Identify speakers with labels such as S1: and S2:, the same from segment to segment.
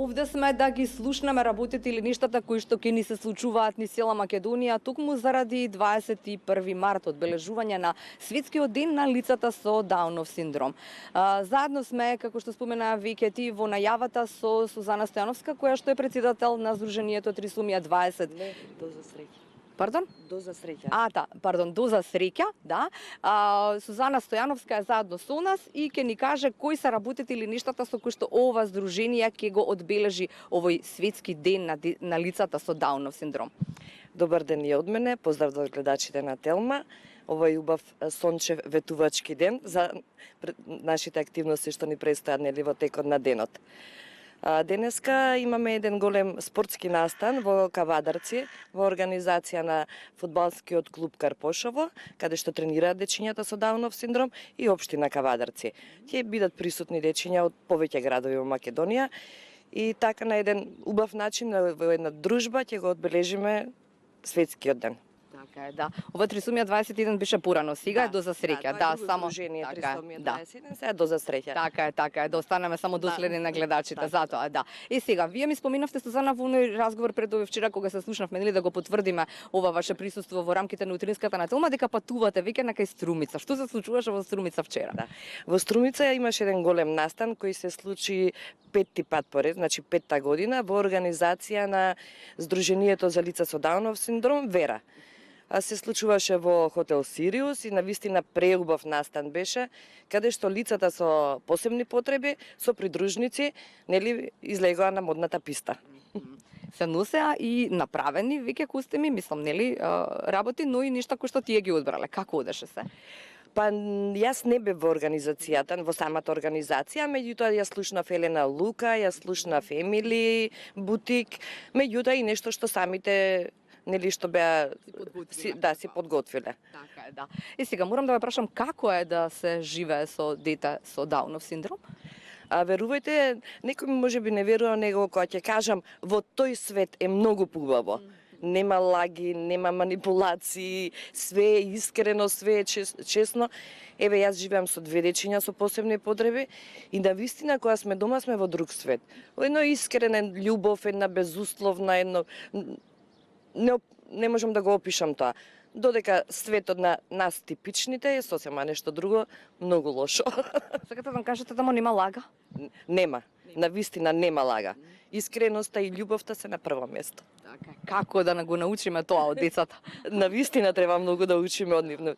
S1: Овде сме да ги слушнеме работите или нештата кои што ќе ни се случуваат низ цела Македонија, токму заради 21 март, одбележување на Светскиот ден на лицата со Даунов синдром. Заедно сме, како што спомена веќе ти, во најавата со Сузана Стојановска, која што е председател на Сдруженијето Трисумија 20.
S2: Не, доза среќа.
S1: Пардон?
S2: Доза среќа.
S1: Доза среќа, да. Сузана Стојановска е заедно со нас и ќе ни каже кои се работите или нештата со кои што ова здружение ќе го одбележи овој светски ден на лицата со Даунов синдром.
S2: Добар ден и од мене, поздрав до гледачите на Телма. Овој убав сончев ветувачки ден за нашите активности што ни престојат нели во текот на денот. Денеска имаме еден голем спортски настан во Кавадарци, во организација на фудбалскиот клуб Карпошово, каде што тренираат дечињата со Даунов синдром и општина Кавадарци. Ќе бидат присутни дечиња од повеќе градови во Македонија и така на еден убав начин, во една дружба ќе го одбележиме светскиот ден.
S1: Така е, да. Ова Трисумија 21 беше порано, сега е доза среќа.
S2: Да,
S1: само
S2: Сдружение
S1: така,
S2: Трисумија 21, сега доза среќа.
S1: Така е, да останеме само доследни на гледачите, затоа, да. И сега, вие ми споминавте, Сузана, во оној разговор пред овој вчера, кога се слушнавме, нели да го потврдиме ова ваше присуство во рамките на утринската на Телма, дека патувате веќе на кај Струмица. Што се случуваше во Струмица вчера?
S2: Да. Во Струмица имаше еден голем настан кој се случи петти пат поред, значи петта година, во организација на Сдруженијето за лица со Даунов синдром Вера. Се случуваше во хотел Сириус и навистина преубав настан беше, каде што лицата со посебни потреби, со придружници, нели излегоа на модната писта.
S1: Се носеа и направени веќе костими, мислам, нели, работи, но и нешта кои што тие ги одбрале. Како одеше се?
S2: Па јас не бев во организацијата, во самата организација, меѓутоа ја слушнав Елена Лука, ја слушнав Емили Бутик, меѓутоа и нешто што самите нели што беа си подготвиле.
S1: Така е, да. И сега морам да ве прашам како е да се живее со дете со Даунов синдром?
S2: Верувајте, некој можеби не верува него кога ќе кажам во тој свет е многу поубаво. Нема лаги, нема манипулации, све е искрено, све е честно. Еве, јас живеам со две дечиња со посебни потреби и навистина кога сме дома сме во друг свет. Едно искрена љубов, една безусловна, едно не можам да го опишам тоа. Додека светот на нас типичните е сосема нешто друго, многу лошо.
S1: Сакате да кажете да нема лага?
S2: Нема. Навистина нема лага. Искреноста и љубовта се на прво место.
S1: Така. Како да го научиме тоа од децата?
S2: Навистина треба многу да учиме од нив.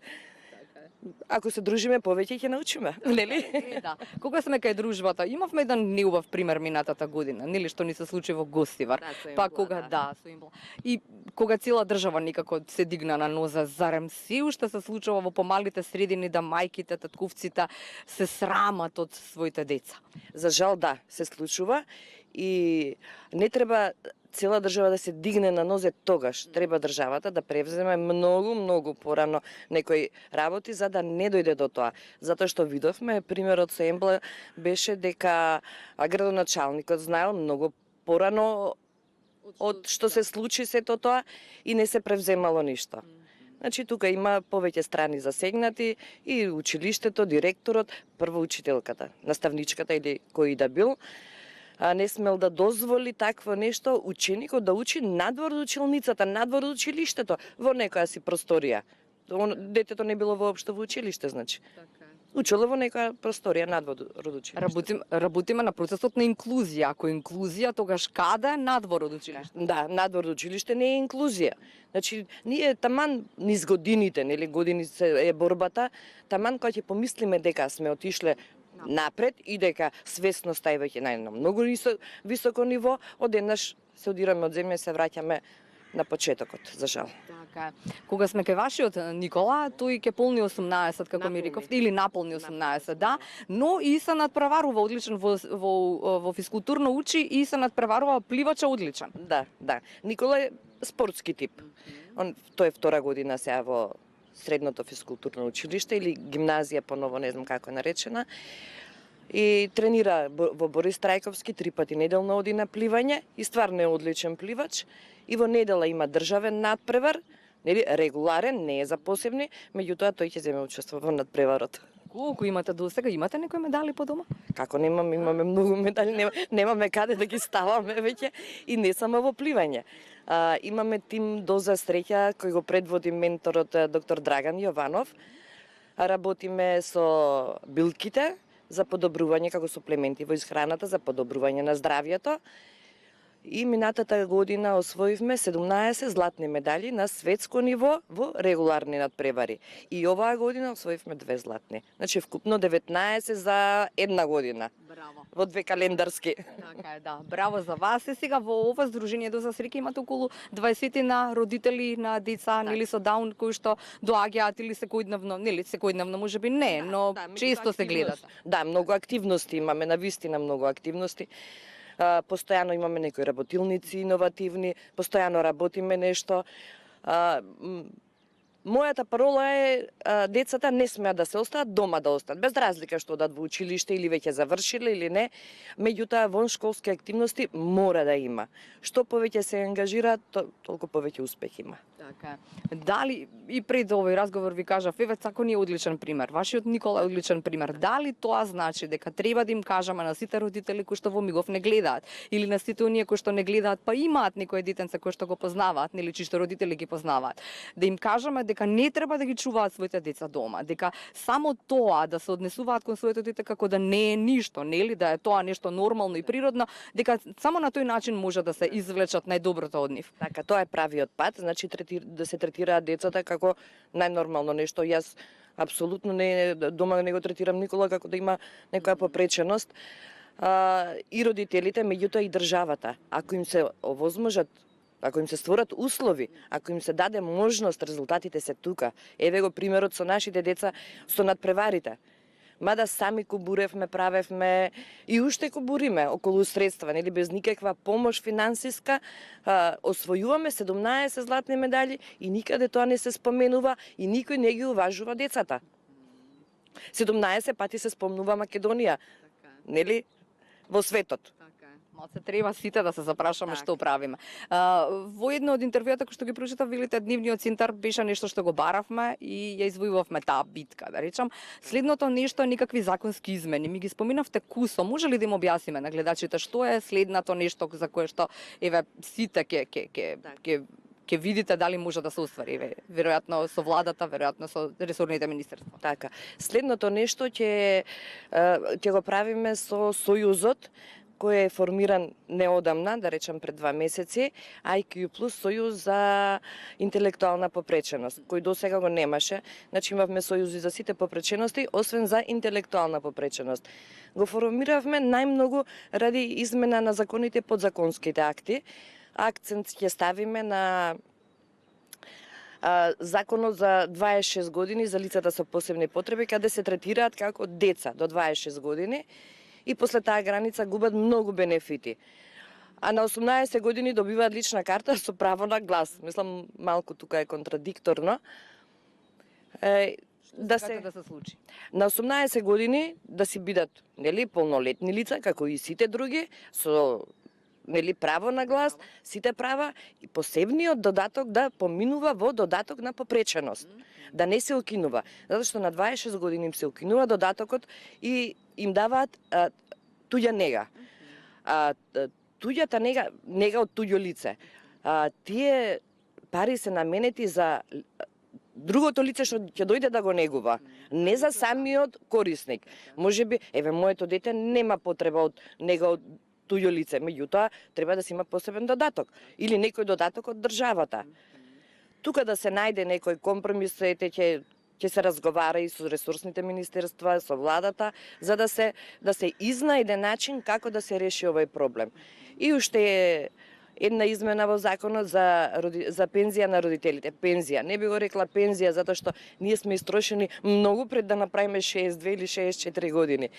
S2: Ако се дружиме повеќе ќе научиме, нели?
S1: Да. Кога сме кај дружбата, имавме еден неубав пример минатата година, нели што ни се случи во Гостивар. Па кога со Имбла. И кога цела држава некако се дигна на ноза, зарем се уште се случува во помалите средини да мајките, татковците се срамат од своите деца.
S2: За жал да, се случува и не треба цела држава да се дигне на нозе тогаш. Треба државата да превземе многу порано некои работи за да не дојде до тоа. Затоа што видовме, примерот со Ембла беше дека градоначалникот знаел многу порано од што се случи сето тоа и не се превземало ништо. Значи, тука има повеќе страни засегнати и училиштето, директорот, прво учителката, наставничката или кој да бил, не смел да дозволи такво нешто ученикот да учи надвор од училницата, надвор од училиштето, во некоја си просторија. Детето не било воопшто во училиште, значи.
S1: Така е.
S2: Учело во некоја просторија надвор од училиште.
S1: Работиме на процесот на инклузија. Ако инклузија, тогаш каде надвор од училиште?
S2: Да, надвор од училиште не е инклузија. Значи, ние таман низ годините, нели години е борбата, таман кога ќе помислиме дека сме отишле напред и дека свесноста е веќе на едно многу високо ниво, одеднаш се одираме од земја и се враќаме на почетокот, за жал.
S1: Така е. Кога сме кај вашиот Никола, тој ќе полни 18, како ми рековте, или наполни 18, да, но и се надпреварува одличен во физкултурно учи и се надпреварува пливача одличен.
S2: Да. Никола е спортски тип. Тој е втора година сега во средното физкултурно училиште или гимназија, поново не знам како е наречена. И тренира во Борис Трајковски 3 пати неделно оди на пливање и стварно е одличен пливач. И во недела има државен надпревар, нели регуларен, не е за посебни, меѓутоа тој ќе земе учество во надпреварот.
S1: Колку имате до сега? Имате некои медали по дома?
S2: Како немаме, имаме многу медали, немаме каде да ги ставаме веќе и не само во пливање. Имаме тим Доза среќа кој го предводи менторот доктор Драган Јованов. Работиме со билките за подобрување како суплементи во исхраната за подобрување на здравјето. И минатата година освоивме 17 златни медали на светско ниво во регуларни надпревари. И оваа година освоивме 2 златни. Значи вкупно 19 за една година.
S1: Браво.
S2: Во 2 календарски.
S1: Така е, да. Браво за вас. И сега во ова здружение за среќа имате околу 20 на родители на деца, нели со даун кои што доаѓаат или секојдневно, нели секојдневно можеби не, но често се гледат.
S2: Да, многу активности имаме, навистина многу активности. Постојано имаме некои работилници иновативни, постојано работиме нешто. Мојата парола е децата не смеат да се остаат дома да останат, без разлика што одат во училиште или веќе завршиле или не, меѓутоа воншколски активности мора да има. Што повеќе се ангажираат, толку повеќе успех има.
S1: Така е. Дали и пред овој разговор ви кажав, еве Цако ни е одличен пример, вашиот Никола е одличен пример. Дали тоа значи дека треба да им кажеме на сите родители кои што во мигов не гледаат или на сите оние кои што не гледаат, па имаат некое детенце кои што го познаваат, нели чисто родители ги познаваат, да им кажеме дека не треба да ги чуваат своите деца дома, дека само тоа да се однесуваат кон своето дете како да не е ништо, нели да е тоа нешто нормално и природно, дека само на тој начин може да се извлечат најдоброто од нив.
S2: Така, тоа е правиот пат, значи да се третираат децата како најнормално нешто. Јас апсолутно дома не го третирам никола како да има некоја попреченост. И родителите, меѓутоа и државата, ако им се овозможат, ако им се створат услови, ако им се даде можност, резултатите се тука. Еве го примерот со нашите деца со надпреварите. Мада сами кубуревме, правевме и уште кубуриме околу средства, нели без никаква помош финансиска, освојуваме 17 златни медали и никаде тоа не се споменува и никој не ги уважува децата. 17 пати се спомнува Македонија, нели, во светот.
S1: Малце треба сите да се запрашаме што правиме. Во едно од интервјуата кои што ги прочитав, велите дневниот центар беше нешто што го баравме и ја извојувавме таа битка, да речам. Следното нешто е никакви законски измени. Ми ги споминавте кусо. Може ли да им објасниме на гледачите што е следното нешто за кое што еве сите ќе видите дали може да се оствари, веројатно со владата, веројатно со ресорните министерства.
S2: Така. Следното нешто ќе го правиме со Сојузот, кој е формиран неодамна, да речам пред 2 месеци, IQ Plus Сојуз за интелектуална попреченост, кој до сега го немаше. Значи имавме сојузи за сите попречености, освен за интелектуална попреченост. Го формиравме најмногу ради измена на законите, подзаконските акти. Акцент ќе ставиме на законот за 26 години за лицата со посебни потреби, каде се третираат како деца до 26 години, и после таа граница губат многу бенефити. А на 18 години добиваат лична карта со право на глас. Мислам, малку тука е контрадикторно.
S1: Да се случи.
S2: На 18 години да си бидат, нели, полнолетни лица, како и сите други, со нели право на глас, сите права и посебниот додаток да поминува во додаток на попреченост. Да не се укинува. Затоа што на 26 години им се укинува додатокот и им даваат туѓа нега. Туѓата нега од туѓо лице. Тие пари се наменети за другото лице што ќе дојде да го негува, не за самиот корисник. Можеби, еве, моето дете нема потреба од нега од туѓо лице, меѓутоа треба да се има посебен додаток или некој додаток од државата. Тука да се најде некој компромис, ќе се разговара и со ресурсните министерства, со владата, за да се изнајде начин како да се реши овој проблем. И уште една измена во законот за пензија на родителите. Пензија, не би го рекла пензија, затоа што ние сме истрошени многу пред да направиме 62 или 64 години.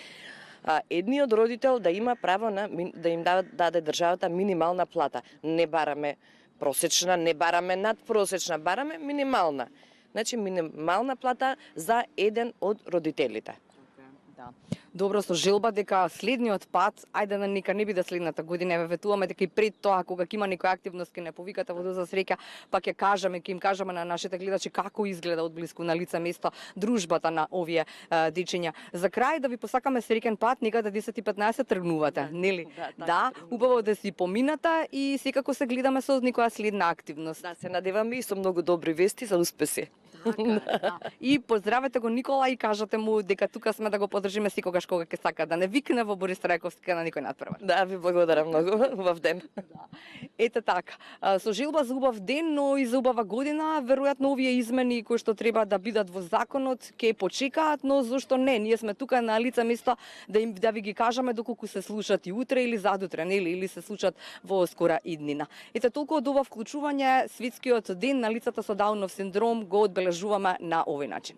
S2: Едниот родител да има право да им даде државата минимална плата. Не бараме просечна, не бараме надпросечна, бараме минимална. Значи минимална плата за еден од родителите.
S1: Да. Добро, со желба дека следниот пат, ајде на нека не биде следната година, еве ветуваме дека и пред тоа кога ќе има некоја активност ќе не повикате во Доза среќа, па ќе кажеме, ќе им кажеме на нашите гледачи како изгледа од блиску на лице место дружбата на овие дечиња. За крај да ви посакаме среќен пат, некаде 10:15 тргнувате, нели? Да, убаво да си помината и секако се гледаме со некоја следна активност.
S2: Да, се надеваме и со многу добри вести за успеси.
S1: Да. И поздравете го Никола и кажете му дека тука сме да го поддржиме секогаш кога ќе сака да не викне во Борис Трајковски на никој надпревар.
S2: Да, ви благодарам многу. Убав ден.
S1: Ете така, со желба за убав ден, но и за убава година, веројатно овие измени кои што треба да бидат во законот ќе почекаат, но зошто не? Ние сме тука на лице место да ви ги кажеме доколку се слушат и утре или задутре, нели, или се случат во скора иднина. Ете толку од ова вклучување светскиот ден на лицата со Даунов синдром го одбележуваме на овој начин.